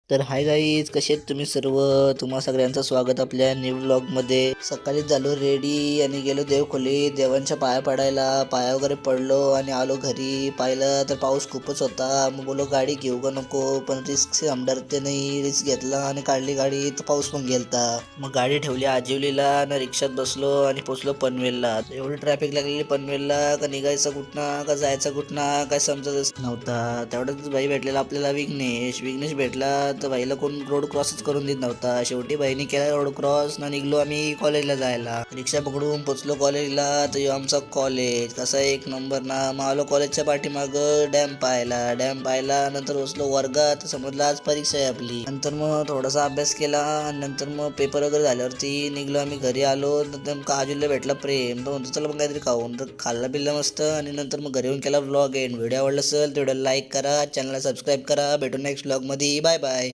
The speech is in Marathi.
तर हाय गाईज, कसे आहेत तुम्ही सर्व. तुम्हा सगळ्यांचं स्वागत आपल्या न्यू व्लॉगमध्ये. सकाळी झालो रेडी आणि गेलो देवखोलीत देवांच्या पाया पडायला. पाया वगैरे पडलो आणि आलो घरी. पाहिलं तर पाऊस खूपच होता. मग बोलो गाडी घेऊ का नको, पण रिस्क डरते नाही. रिस्क घेतला आणि काढली गाडी तर पाऊस पण गेलता. मग गाडी ठेवली आजिवलीला आणि रिक्षात बसलो आणि पोचलो पनवेलला. एवढी ट्रॅफिक लागलेली पनवेलला का निघायचं कुठनं का जायचं कुठनं काय समजतच नव्हता. तेवढ्यातच भाई भेटलेला आपल्याला विघ्नेश भेटला. तर भाईला कोण रोड क्रॉसच करून देत नव्हता. शेवटी भाईने केला रोड क्रॉस ना निघलो आम्ही कॉलेजला जायला. रिक्षा पकडून पोचलो कॉलेजला. तर आमचा कॉलेज कसा एक नंबर ना. मग आलो कॉलेजच्या पाठीमाग डॅम पाहायला नंतर बसलो वर्गात. समजलं आज परीक्षा आहे आपली. नंतर मग थोडासा अभ्यास केला आणि नंतर मग पेपर वगैरे झाल्यावरती निघलो आम्ही घरी. आलो नंतर काजूला भेटला प्रेम, तर म्हणतो चला मग काहीतरी खाऊन. तर खाल्ला पिल्ला मस्त आणि नंतर मग घरी येऊन केला व्लॉग एंड. व्हिडिओ आवडला असेल तेवढं लाईक करा, चॅनलला सबस्क्राईब करा. भेटू नेक्स्ट व्लॉग मध्ये. Bye bye.